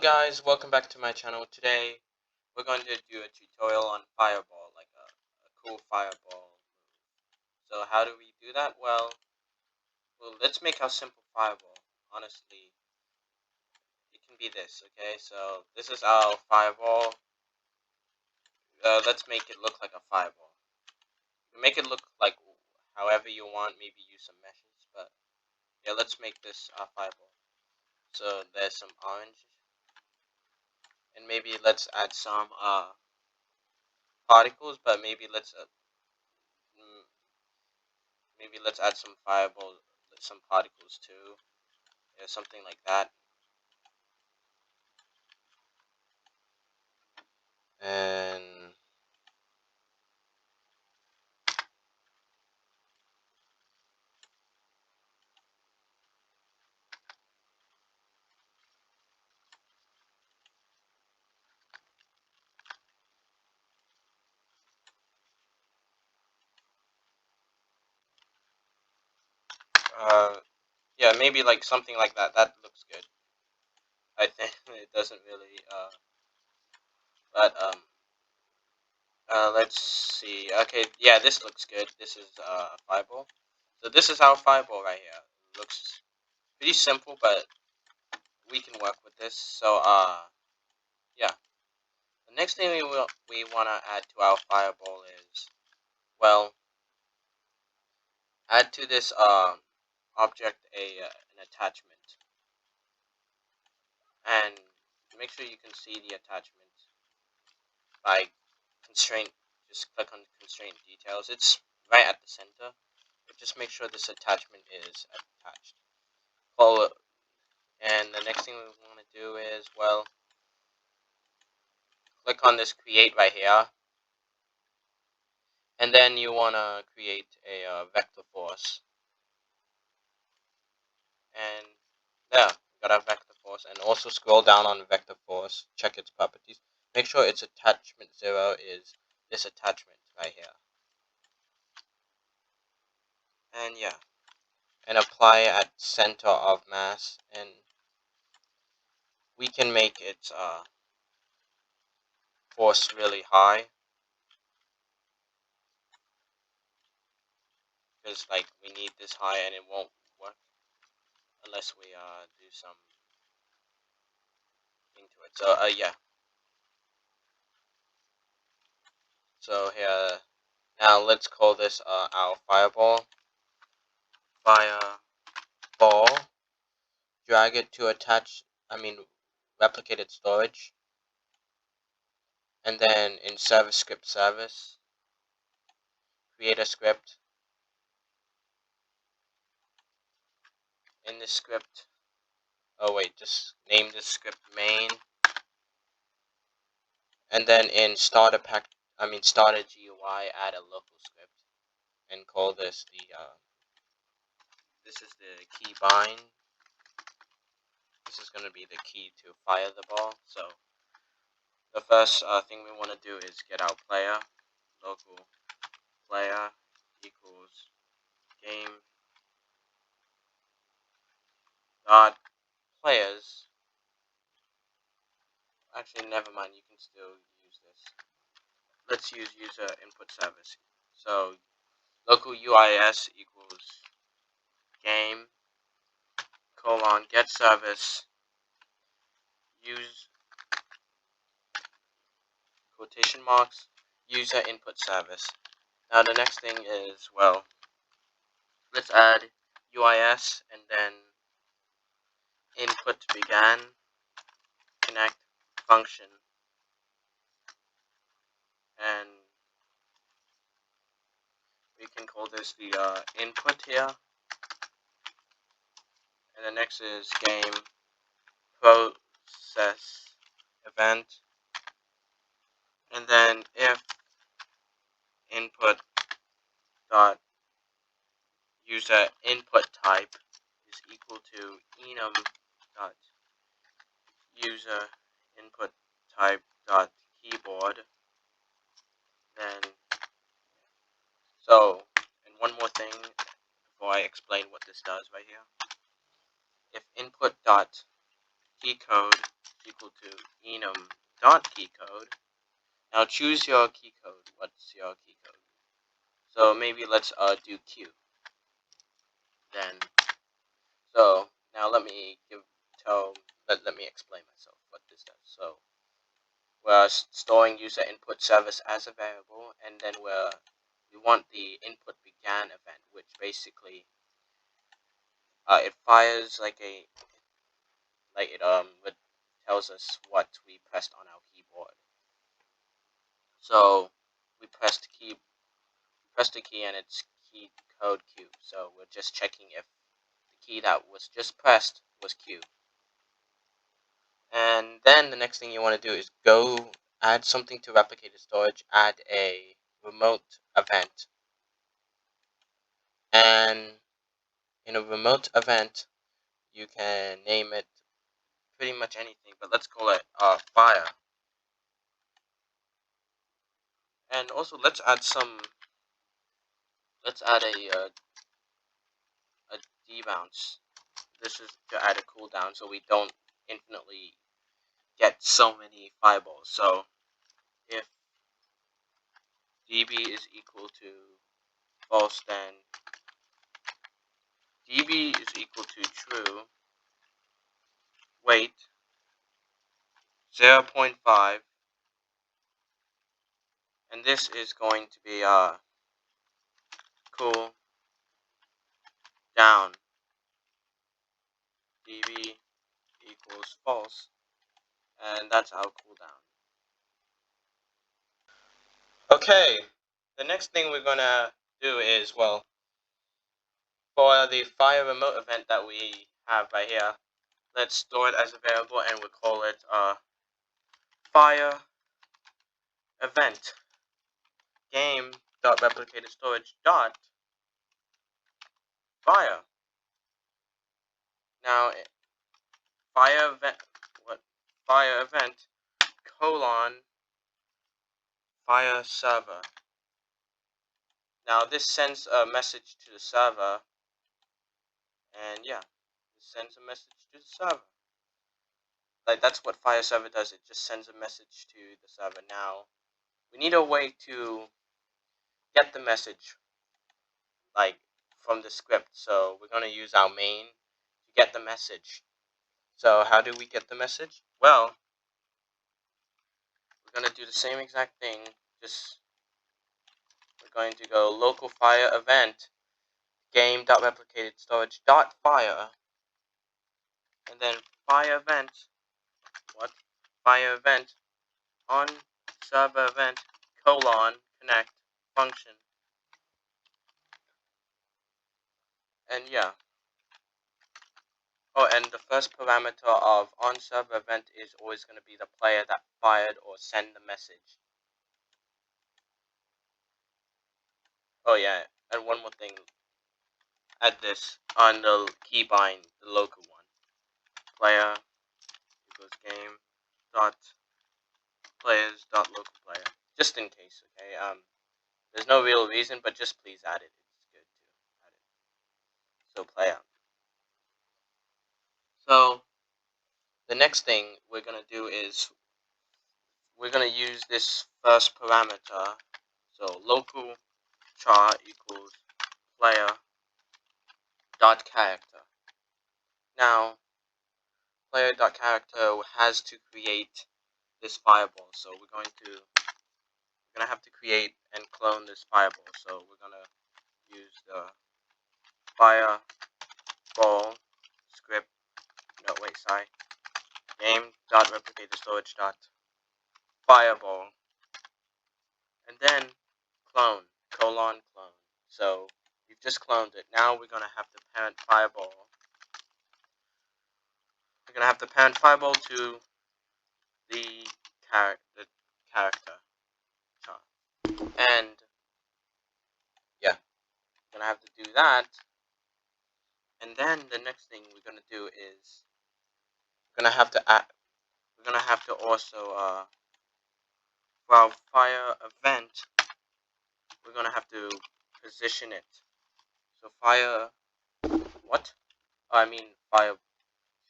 guys, welcome back to my channel. Today we're going to do a tutorial on fireball, like a cool fireball. So how do we do that? Well, let's make our simple fireball. Honestly, it can be this, okay? So this is our fireball. Let's make it look like a fireball. You can make it look like however you want, maybe use some meshes, but yeah, let's make this our fireball. So there's some orange, and maybe let's add some particles, but maybe let's add some fireball, some particles too. Yeah, something like that. And yeah, maybe like something like that. That looks good. I think it doesn't really. But let's see. Okay, yeah, this looks good. This is fireball. So this is our fireball right here. It looks pretty simple, but we can work with this. So yeah. The next thing we wanna add to our fireball is, well, add to this object an attachment, and make sure you can see the attachment by constraint. Just click on constraint details. It's right at the center, but just make sure this attachment is attached. Oh, and the next thing we want to do is, well, click on this create right here, and then you want to create a vector force. And there, we got our vector force. And also scroll down on vector force, check its properties. Make sure its attachment 0 is this attachment right here. And yeah, and apply at center of mass, and we can make its force really high, because like we need this high, and it won't work unless we do some thing to it. So yeah, so here now let's call this our fireball. Fireball. Drag it to replicated storage, and then in service script service, create a script. In this script, just name this script main, and then in starter GUI, add a local script and call this this is the key bind. This is going to be the key to fire the ball. So the first thing we want to do is get our player. Local player equals game dot players. Actually, never mind. You can still use this. Let's use user input service. So local UIS equals game get service, use quotation marks, user input service. Now the next thing is, well, let's add UIS and then input began connect function, and we can call this the input here. And the next is game process event, and then if input dot user input type is equal to enum dot user input type dot keyboard, then and one more thing before I explain what this does right here. If input dot key code is equal to enum dot key code. Now choose your key code. What's your key code? So maybe let's do Q. Then so now let me let me explain myself what this does. So we're storing user input service as a variable, and then we want the input began event, which basically it fires like it tells us what we pressed on our keyboard. So we pressed the key and it's key code Q. So we're just checking if the key that was just pressed was Q. And then the next thing you want to do is go add something to replicated storage, add a remote event. And in a remote event, you can name it pretty much anything, but let's call it fire. And also let's add a debounce. This is to add a cooldown so we don't infinitely get so many fireballs. So if db is equal to false, then db is equal to true, wait 0.5, and this is going to be cool down. db equals false, and that's our cooldown. Okay, the next thing we're gonna do is, well, for the fire remote event that we have right here, let's store it as a variable and we'll call it fire event game.replicated storage dot fire. Now fire event colon fire server. Now this sends a message to the server, and yeah, it sends a message to the server. Like, that's what fire server does. It just sends a message to the server. Now we need a way to get the message, like, from the script. So we're going to use our main to get the message. So how do we get the message? Well, we're going to do the same exact thing, just we're going to go local fire event game.replicated storage dot fire, and then fire event on server event colon connect function. And yeah, oh, and the first parameter of on server event is always going to be the player that fired or sent the message. Oh yeah, and one more thing, add this on the keybind, the local one. Player equals game dot players dot local player. Just in case, okay? There's no real reason, but just please add it. It's good to add it. So player. So the next thing we're gonna do is we're gonna use this first parameter. So local char equals player dot character. Now player dot character has to create this fireball. So we're gonna have to create and clone this fireball. So we're gonna use the fireball script. No, wait, sorry. Game dot replicate the storage dot fireball, and then clone colon clone. So we've just cloned it. Now we're gonna have to parent fireball. We're gonna have to parent fireball to the character char, and yeah, we're gonna have to do that. And then the next thing we're gonna do is we're gonna have to also for our fire event, we're gonna have to position it. So fire fire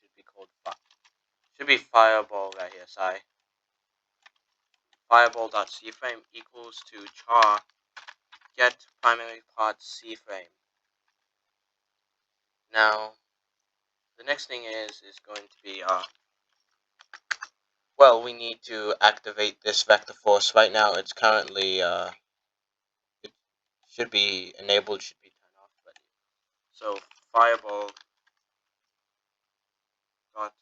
should be called Should be fireball right here, sorry. Fireball.cframe equals to char get primary part cframe. Now, the next thing is going to be well, we need to activate this vector force. Right now, it's currently it should be enabled, should be turned off. But so fireball dot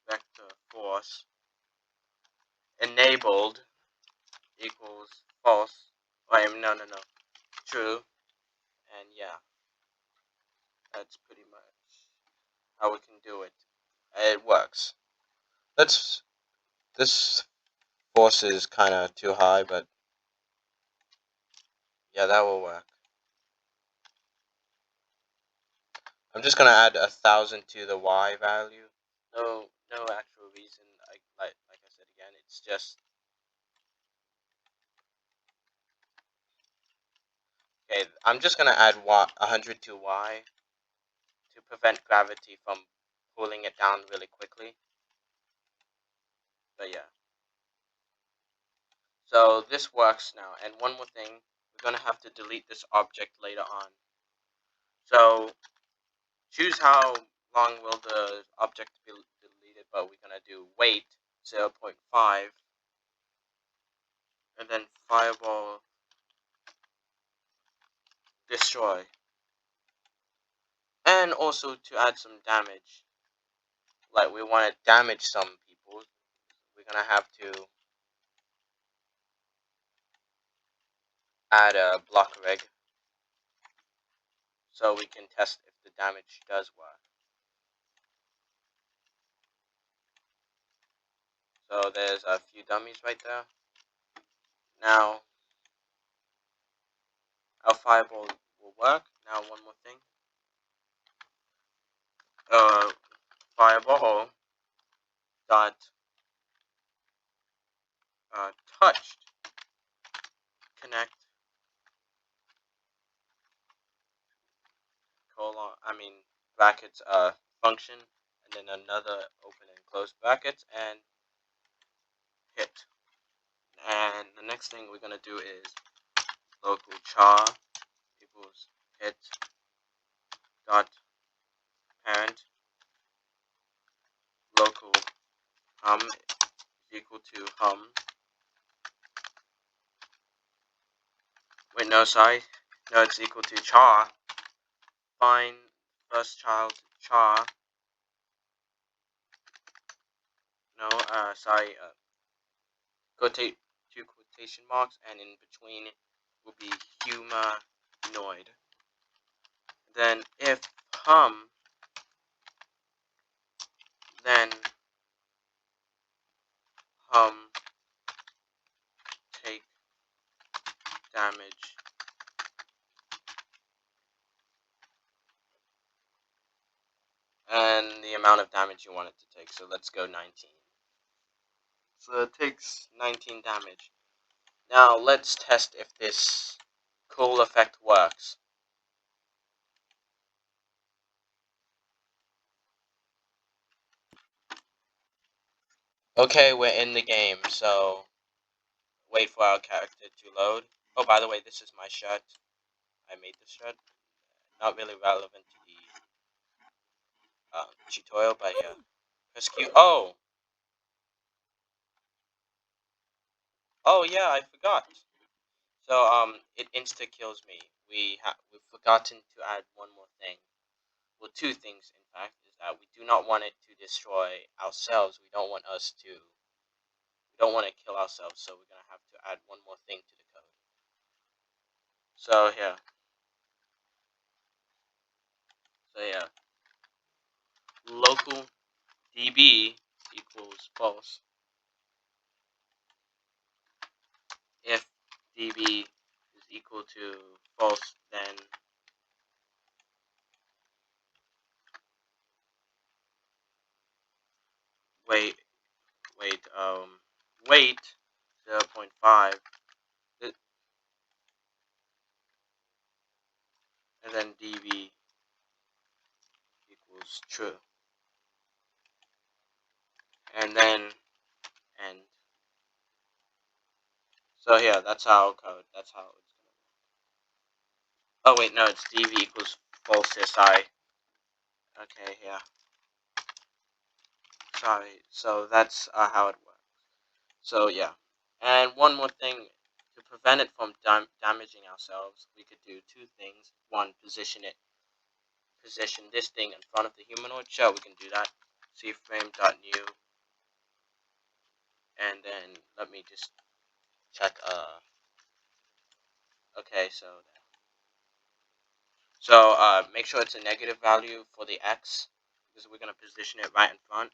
vector force enabled equals false. No, true. And yeah, that's pretty much how we can do it. It works. This force is kind of too high, but yeah, that will work. I'm just gonna add 1,000 to the y value. No actual reason. Like I said again, it's just okay. I'm just gonna add 100 to y to prevent gravity from pulling it down really quickly. But yeah, so this works now. And one more thing, we're gonna have to delete this object later on. So choose how long will the object be deleted, but we're gonna do wait 0.5 and then fireball destroy. And also to add some damage, like we want to damage some people, we're gonna have to add a block rig so we can test if the damage does work. So there's a few dummies right there. Now our fireball will work. Now one more thing. Fireball dot touched connect brackets function and then another open and close brackets and hit. And the next thing we're gonna do is local char equals hit dot parent local hum is equal to hum. Wait, no, sorry. No, it's equal to char. Find first child char. No, sorry. Go take two quotation marks, and in between will be humanoid. Then if hum, then hum take damage. And the amount of damage you want it to take. So let's go 19. So it takes 19 damage. Now let's test if this cool effect works. Okay, we're in the game, so wait for our character to load. Oh, by the way, this is my shirt. I made this shirt. Not really relevant to the tutorial, but yeah. Press Q. Oh! Oh yeah, I forgot. So it insta kills me. We've forgotten to add one more thing. Well, two things in fact is that we do not want it to destroy ourselves. We don't want to kill ourselves. So we're gonna have to add one more thing to the code. So here. So yeah. Local db equals false. If db is equal to false, then wait 0.5 and then db equals true. and then end. So here, that's our code. That's how it's gonna be. Oh wait, no, it's dv equals false here. Sorry. Okay, yeah. Sorry. So that's how it works. So yeah, and one more thing, to prevent it from damaging ourselves, we could do two things. One, position this thing in front of the humanoid. Sure, we can do that. cframe.new, and then let me just check. Okay, so make sure it's a negative value for the x, because we're gonna position it right in front,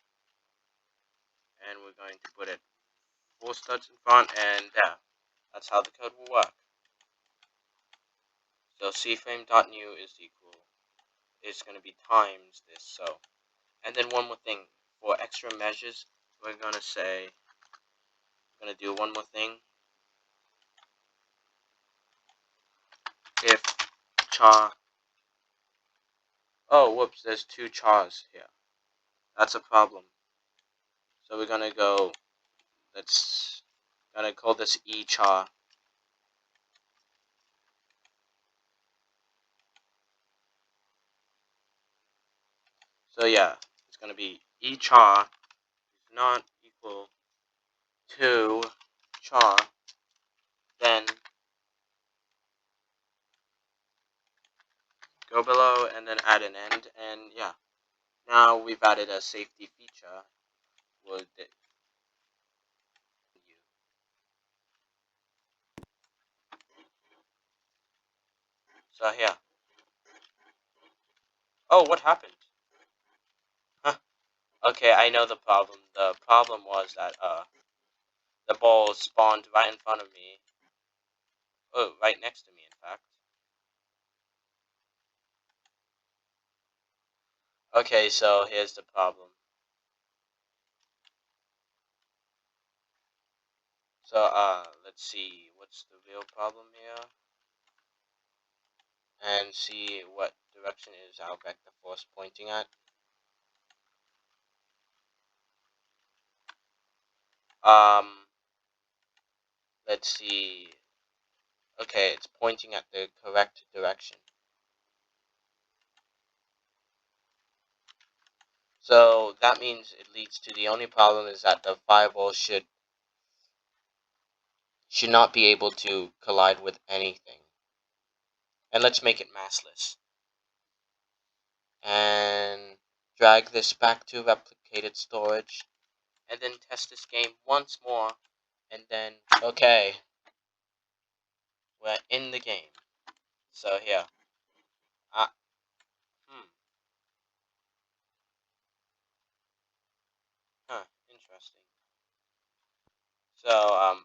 and we're going to put it 4 studs in front, and yeah, that's how the code will work. So cframe.new is going to be times this. So, and then one more thing, for extra measures, we're going to do one more thing. If char, oh whoops, there's 2 chars here. That's a problem. So we're going to go, gonna call this e char. So yeah, it's going to be e char is not equal to char, then go below and then add an end, and yeah, now we've added a safety feature. Would you? So yeah. Oh, what happened? Huh. Okay, I know the problem. The problem was that the ball spawned right in front of me. Oh, right next to me, in fact. Okay, so here's the problem. So let's see what's the real problem here, and see what direction is our vector force pointing at. Let's see. Okay, it's pointing at the correct direction. So that means it leads to, the only problem is that the fireball should not be able to collide with anything. And let's make it massless. And drag this back to replicated storage. And then test this game once more. And then, okay, we're in the game. So here. Ah, interesting. So,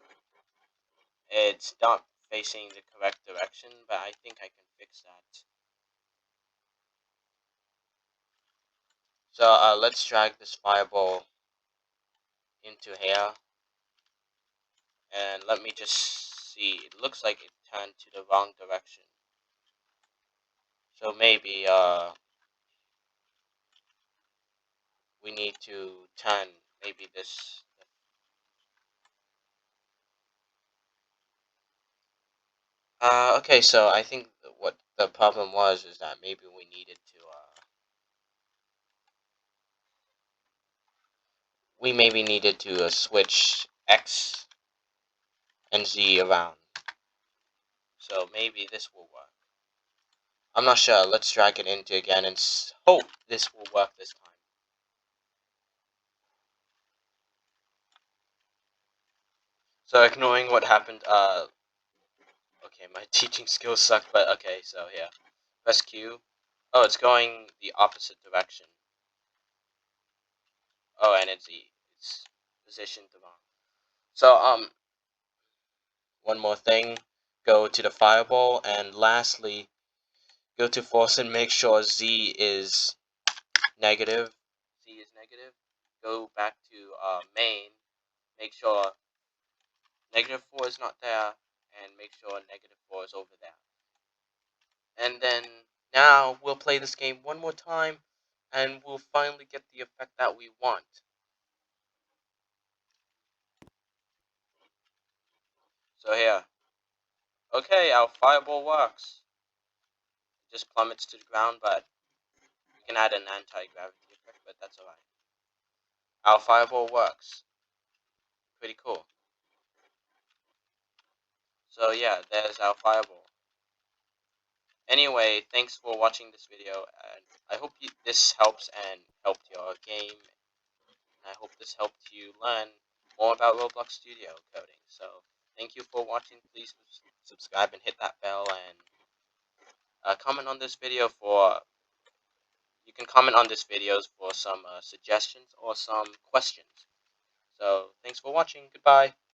it's not facing the correct direction, but I think I can fix that. So, let's drag this fireball into here. And let me just see. It looks like it turned to the wrong direction. So maybe, we need to turn maybe this. Okay, so I think what the problem was is that maybe we needed to, we maybe needed to switch X and Z around. So maybe this will work. I'm not sure. Let's drag it into again and hope this will work this time. So ignoring what happened, okay, my teaching skills suck, but okay, so yeah. Press Q. Oh, it's going the opposite direction. Oh, and it's positioned wrong. So, one more thing. Go to the fireball, and lastly, go to force and make sure Z is negative. Z is negative. Go back to main. Make sure -4 is not there, and make sure -4 is over there. And then now we'll play this game one more time, and we'll finally get the effect that we want. So here, okay, our fireball works. It just plummets to the ground, but we can add an anti-gravity effect, but that's alright. Our fireball works. Pretty cool. So yeah, there's our fireball. Anyway, thanks for watching this video, and I hope this helps and helped your game. And I hope this helped you learn more about Roblox Studio coding. So thank you for watching. Please subscribe and hit that bell, and comment on this video for. You can comment on this videos for some suggestions or some questions. So thanks for watching. Goodbye.